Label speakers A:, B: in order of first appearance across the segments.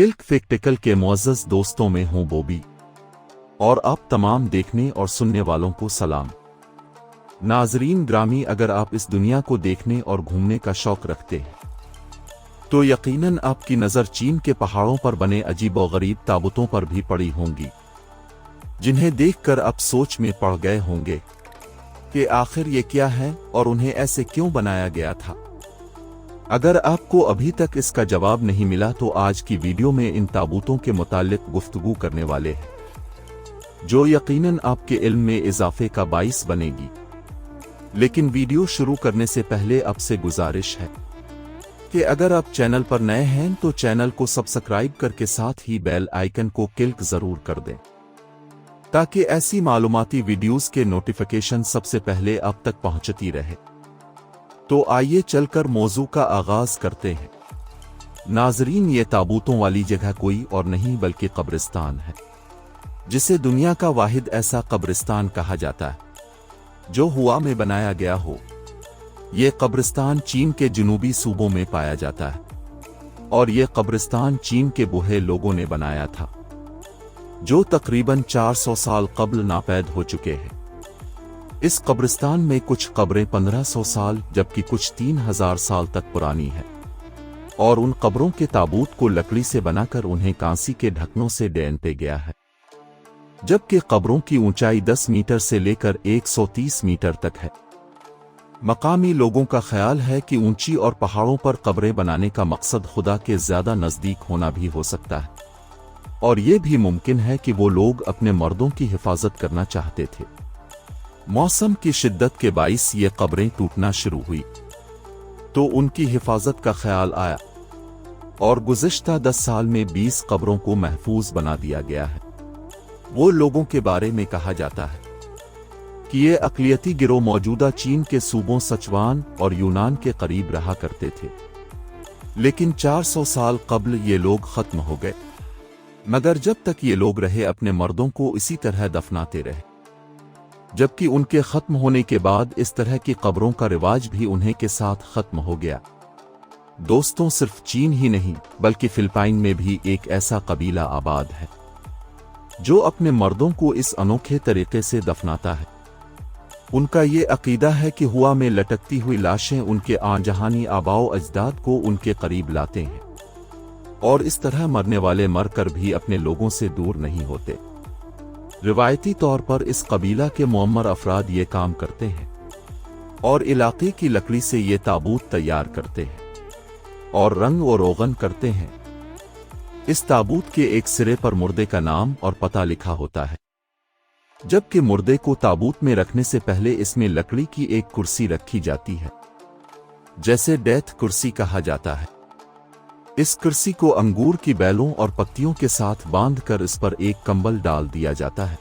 A: किल्क फैक्टिकल के मुअज़्ज़ज़ दोस्तों में हूं बॉबी, और आप तमाम देखने और सुनने वालों को सलाम। नाज़रीन ग्रामी, अगर आप इस दुनिया को देखने और घूमने का शौक रखते हैं तो यकीनन आपकी नज़र चीन के पहाड़ों पर बने अजीबोगरीब ताबूतों पर भी पड़ी होंगी, जिन्हें देखकर आप सोच में पड़ गए होंगे कि आखिर ये क्या है और उन्हें ऐसे क्यों बनाया गया था। अगर आपको अभी तक इसका जवाब नहीं मिला तो आज की वीडियो में इन ताबूतों के मुताल्लिक गुफ्तगू करने वाले हैं, जो यकीनन आपके इल्म में इजाफे का बाइस बनेगी। लेकिन वीडियो शुरू करने से पहले आपसे गुजारिश है कि अगर आप चैनल पर नए हैं तो चैनल को सब्सक्राइब करके साथ ही बेल आइकन को क्लिक जरूर कर दें, ताकि ऐसी मालूमाती वीडियोस के नोटिफिकेशन सबसे पहले आप तक पहुंचती रहे। तो आइए चलकर मौजू का आगाज करते हैं। नाजरीन, ये ताबूतों वाली जगह कोई और नहीं बल्कि कब्रिस्तान है, जिसे दुनिया का वाहिद ऐसा कब्रिस्तान कहा जाता है जो हुआ में बनाया गया हो। ये कब्रिस्तान चीन के जनूबी सूबों में पाया जाता है, और ये कब्रिस्तान चीन के बूढ़े लोगों ने बनाया था, जो तकरीबन 400 साल कब्ल नापैद हो चुके हैं। इस कब्रिस्तान में कुछ कब्रें 1500 साल जबकि कुछ 3000 साल तक पुरानी है, और उन कब्रों के ताबूत को लकड़ी से बनाकर उन्हें कांसी के ढक्कनों से ढांपा गया है, जबकि कब्रों की ऊंचाई 10 मीटर से लेकर 130 मीटर तक है। मकामी लोगों का ख्याल है कि ऊंची और पहाड़ों पर कब्रें बनाने का मकसद खुदा के ज्यादा नजदीक होना भी हो सकता है, और ये भी मुमकिन है कि वो लोग अपने मर्दों की हिफाजत करना चाहते थे। मौसम की शिद्दत के बाइस ये कब्रें टूटना शुरू हुई तो उनकी हिफाजत का ख्याल आया, और गुज़िश्ता 10 साल में 20 कब्रों को महफूज बना दिया गया है। वो लोगों के बारे में कहा जाता है कि ये अक़लियती गिरोह मौजूदा चीन के सूबों सचवान और यूनान के करीब रहा करते थे, लेकिन 400 साल कब्ल ये लोग खत्म हो गए। मगर जब तक ये लोग रहे अपने मर्दों को इसी तरह दफनाते रहे, जबकि उनके खत्म होने के बाद इस तरह की कब्रों का रिवाज भी उन्हें के साथ खत्म हो गया। दोस्तों, सिर्फ चीन ही नहीं बल्कि फिलिपाइन में भी एक ऐसा कबीला आबाद है जो अपने मर्दों को इस अनोखे तरीके से दफनाता है। उनका ये अकीदा है कि हुआ में लटकती हुई लाशें उनके आनजहानी आबाओ अजदाद को उनके करीब लाते हैं, और इस तरह मरने वाले मरकर भी अपने लोगों से दूर नहीं होते। रिवायती तौर पर इस कबीला के मुअम्मर अफराद ये काम करते हैं और इलाके की लकड़ी से ये ताबूत तैयार करते हैं और रंग और रोगन करते हैं। इस ताबूत के एक सिरे पर मुर्दे का नाम और पता लिखा होता है, जबकि मुर्दे को ताबूत में रखने से पहले इसमें लकड़ी की एक कुर्सी रखी जाती है, जैसे डेथ कुर्सी कहा जाता है। इस कुर्सी को अंगूर की बेलों और पत्तियों के साथ बांधकर इस पर एक कंबल डाल दिया जाता है,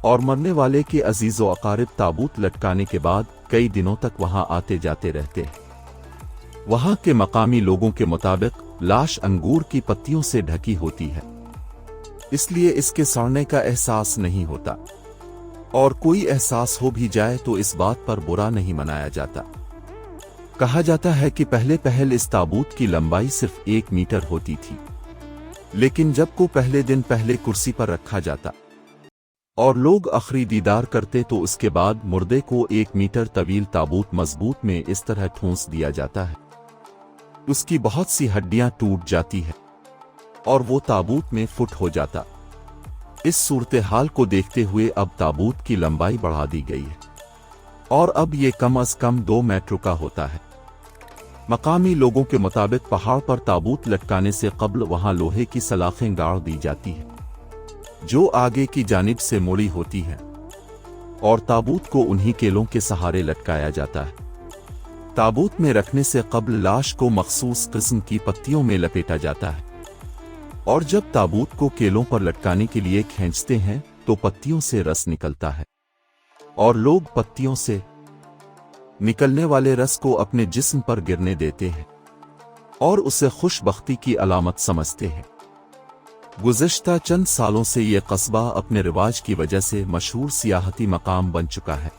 A: और मरने वाले के अजीज व अकारिब ताबूत लटकाने के बाद कई दिनों तक वहां आते जाते रहते हैं। वहां के मकामी लोगों के मुताबिक लाश अंगूर की पत्तियों से ढकी होती है, इसलिए इसके सड़ने का एहसास नहीं होता, और कोई एहसास हो भी जाए तो इस बात पर बुरा नहीं मनाया जाता। कहा जाता है कि पहले इस ताबूत की लंबाई सिर्फ 1 मीटर होती थी, लेकिन जब को पहले दिन पहले कुर्सी पर रखा जाता और लोग आखिरी दीदार करते तो उसके बाद मुर्दे को 1 मीटर तवील ताबूत मजबूत में इस तरह ठूंस दिया जाता है, उसकी बहुत सी हड्डियां टूट जाती है और वो ताबूत में फुट हो जाता। इस सूरत हाल को देखते हुए अब ताबूत की लंबाई बढ़ा दी गई है, और अब ये कम अज कम 2 मीटर का होता है। मकामी लोगों के मुताबिक पहाड़ पर ताबूत लटकाने से कब्ल वहां लोहे की सलाखें गाड़ दी जाती है, जो आगे की जानिब से मुड़ी होती है, और ताबूत को उन्हीं केलों के सहारे लटकाया जाता है। ताबूत में रखने से कब्ल लाश को मखसूस किस्म की पत्तियों में लपेटा जाता है, और जब ताबूत को केलों पर लटकाने के लिए खींचते हैं तो पत्तियों से रस निकलता है, और लोग पत्तियों से निकलने वाले रस को अपने जिस्म पर गिरने देते हैं और उसे खुशबख्ती की अलामत समझते हैं। गुज़िश्ता चंद सालों से यह कस्बा अपने रिवाज की वजह से मशहूर सियाहती मकाम बन चुका है,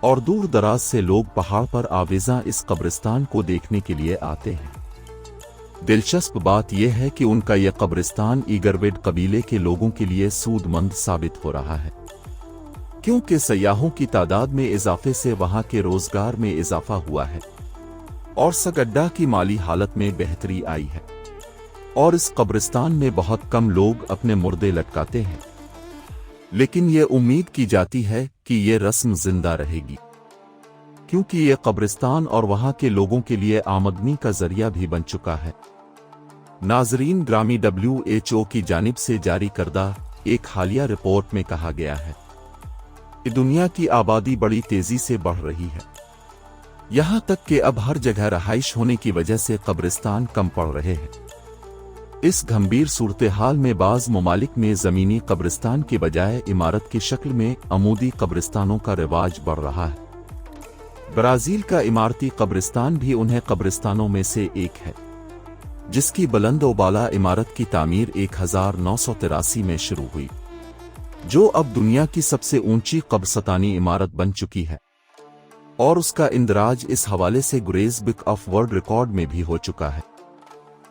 A: और दूर दराज से लोग पहाड़ पर आवेज़ा इस कब्रिस्तान को देखने के लिए आते हैं। दिलचस्प बात यह है कि उनका यह कब्रिस्तान ईगरवेड कबीले के लोगों के लिए सूदमंद साबित हो रहा है, क्योंकि सयाहों की तादाद में इजाफे से वहां के रोजगार में इजाफा हुआ है और सगड्डा की माली हालत में बेहतरी आई है। और इस कब्रिस्तान में बहुत कम लोग अपने मुर्दे लटकाते हैं, लेकिन ये उम्मीद की जाती है कि ये रस्म जिंदा रहेगी, क्योंकि ये कब्रिस्तान और वहां के लोगों के लिए आमदनी का जरिया भी बन चुका है। नाजरीन ग्रामी WHO की जानिब से जारी करदा एक हालिया रिपोर्ट में कहा गया है कि दुनिया की आबादी बड़ी तेजी से बढ़ रही है, यहां तक कि अब हर जगह रहाइश होने की वजह से कब्रिस्तान कम पड़ रहे हैं। इस गंभीर सूरत हाल में बाज ममालिक में जमीनी कब्रिस्तान के बजाय इमारत की शक्ल में अमूदी कब्रिस्तानों का रिवाज बढ़ रहा है। ब्राजील का इमारती कब्रिस्तान भी उन्हें कब्रिस्तानों में से एक है, जिसकी बुलंद व बाला इमारत की तामीर 1983 में शुरू हुई, जो अब दुनिया की सबसे ऊंची कब्रिस्तानी इमारत बन चुकी है, और उसका इंदराज इस हवाले से गुरेज बुक ऑफ वर्ल्ड रिकॉर्ड में भी हो चुका है।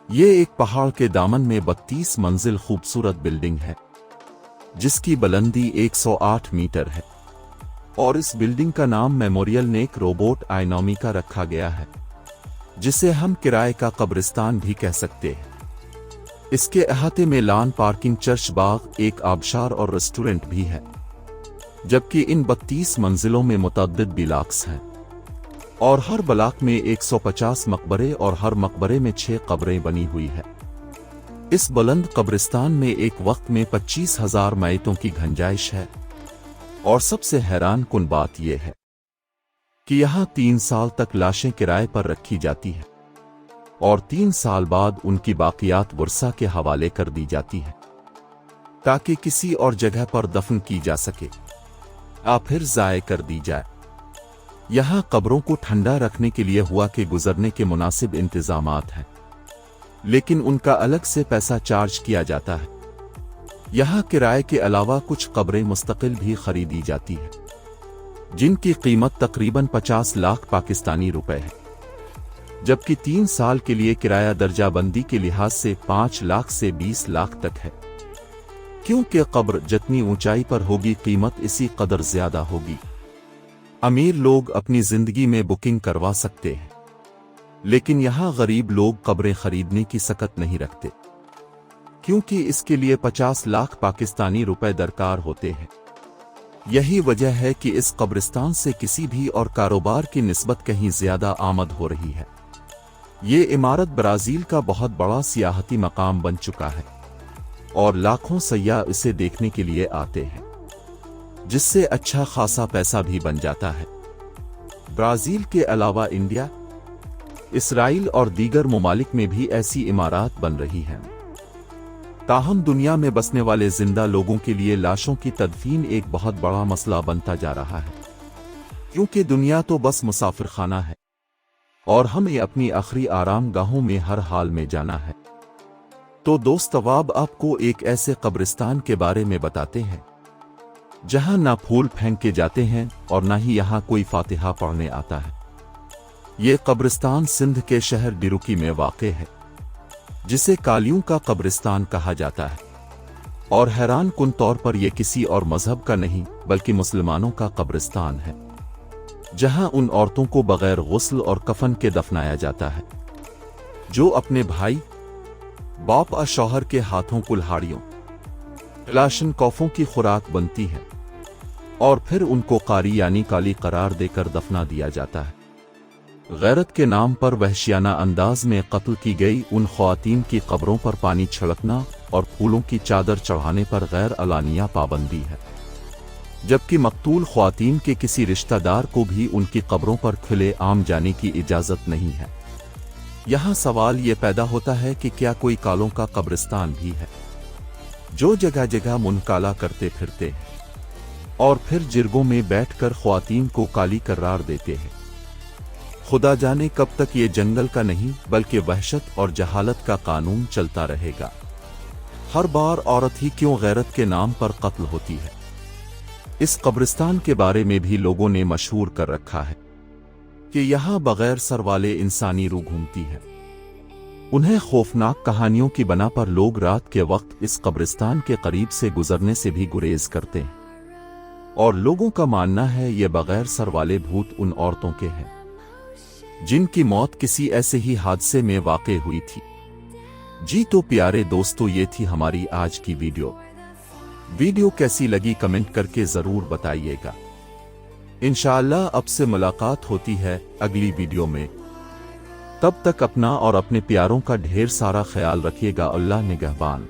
A: ये एक पहाड़ के दामन में 32 मंजिल खूबसूरत बिल्डिंग है, जिसकी बुलंदी 108 मीटर है, और इस बिल्डिंग का नाम मेमोरियल नेक रोबोट आइनोमी का रखा गया है, जिसे हम किराए का कब्रिस्तान भी कह सकते हैं। इसके अहाते में लान पार्किंग, चर्च, बाग, एक आबशार और रेस्टोरेंट भी है, जबकि इन 32 मंजिलों में मुतअद्दिद बिलाक्स हैं, और हर ब्लॉक में 150 मकबरे और हर मकबरे में 6 कब्रें बनी हुई है। इस बुलंद कब्रिस्तान में एक वक्त में 25,000 मैयतों की गुंजाइश है, और सबसे हैरान कुन बात यह है कि यहां 3 साल तक लाशें किराए पर रखी जाती हैं, और 3 साल बाद उनकी बाकियात वर्सा के हवाले कर दी जाती है, ताकि किसी और जगह पर दफन की जा सके या फिर ज़ाय कर दी जाए। यहां कब्रों को ठंडा रखने के लिए हुआ के गुजरने के मुनासिब इंतजामात हैं, लेकिन उनका अलग से पैसा चार्ज किया जाता है। यहां किराए के अलावा कुछ कब्रें मुस्तकिल भी खरीदी जाती है, जिनकी कीमत तकरीबन 50 लाख पाकिस्तानी रुपए है, जबकि 3 साल के लिए किराया दर्जाबंदी के लिहाज से 5 लाख से 20 लाख तक है, क्योंकि कब्र जितनी ऊंचाई पर होगी कीमत इसी कदर ज्यादा होगी। अमीर लोग अपनी जिंदगी में बुकिंग करवा सकते हैं, लेकिन यहां गरीब लोग कब्रें खरीदने की सकत नहीं रखते, क्योंकि इसके लिए 50 लाख पाकिस्तानी रुपए दरकार होते हैं। यही वजह है कि इस कब्रिस्तान से किसी भी और कारोबार की निस्बत कहीं ज्यादा आमद हो रही है। ये इमारत ब्राजील का बहुत बड़ा सियाहती मकाम बन चुका है, और लाखों सयाह इसे देखने के लिए आते हैं, जिससे अच्छा खासा पैसा भी बन जाता है। ब्राजील के अलावा इंडिया, इसराइल और दीगर ममालिक में भी ऐसी इमारत बन रही हैं। ताहम दुनिया में बसने वाले जिंदा लोगों के लिए लाशों की तदफीन एक बहुत बड़ा मसला बनता जा रहा है, क्योंकि दुनिया तो बस मुसाफिर खाना है, और हमें अपनी आखिरी आराम गाहों में हर हाल में जाना है। तो दोस्त, अब आपको एक ऐसे कब्रिस्तान के बारे में बताते हैं जहां ना फूल फेंक के जाते हैं और ना ही यहां कोई फातिहा पढ़ने आता है। ये कब्रिस्तान सिंध के शहर डिरुकी में वाक़े है, जिसे कालियों का कब्रिस्तान कहा जाता है, और हैरान कुन तौर पर यह किसी और मजहब का नहीं बल्कि मुसलमानों का कब्रिस्तान है, जहां उन औरतों को बगैर गुस्ल और कफन के दफनाया जाता है जो अपने भाई, बाप और शौहर के हाथों कुल्हाड़ियों, लाशन कौफों की खुराक बनती है, और फिर उनको कारी यानी काली करार देकर दफना दिया जाता है। गैरत के नाम पर वहशियाना अंदाज में कत्ल की गई उन ख्वातीन की कब्रों पर पानी छिड़कना और फूलों की चादर चढ़ाने पर गैर अलानिया पाबंदी है, जबकि मकतूल ख्वातीन के किसी रिश्तेदार को भी उनकी कब्रों पर खुले आम जाने की इजाजत नहीं है। यहाँ सवाल ये पैदा होता है कि क्या कोई कालों का कब्रिस्तान भी है, जो जगह जगह मुंह काला करते फिरते हैं और फिर जिरगों में बैठकर ख्वातीन को काली करार देते हैं। खुदा जाने कब तक ये जंगल का नहीं बल्कि वहशत और जहालत का कानून चलता रहेगा। हर बार औरत ही क्यों गैरत के नाम पर कत्ल होती है। इस कब्रिस्तान के बारे में भी लोगों ने मशहूर कर रखा है कि यहाँ बगैर सर वाले इंसानी रूह घूमती है। उन्हें खौफनाक कहानियों की बना पर लोग रात के वक्त इस कब्रिस्तान के करीब से गुजरने से भी गुरेज करते हैं और लोगों का मानना है ये बगैर सर वाले भूत उन औरतों के हैं जिनकी मौत किसी ऐसे ही हादसे में वाक़ई हुई थी। जी तो प्यारे दोस्तों, ये थी हमारी आज की वीडियो कैसी लगी कमेंट करके ज़रूर बताइएगा। इंशाअल्लाह अब से मुलाकात होती है अगली वीडियो में। तब तक अपना और अपने प्यारों का ढेर सारा ख्याल रखिएगा। अल्लाह निगहबान।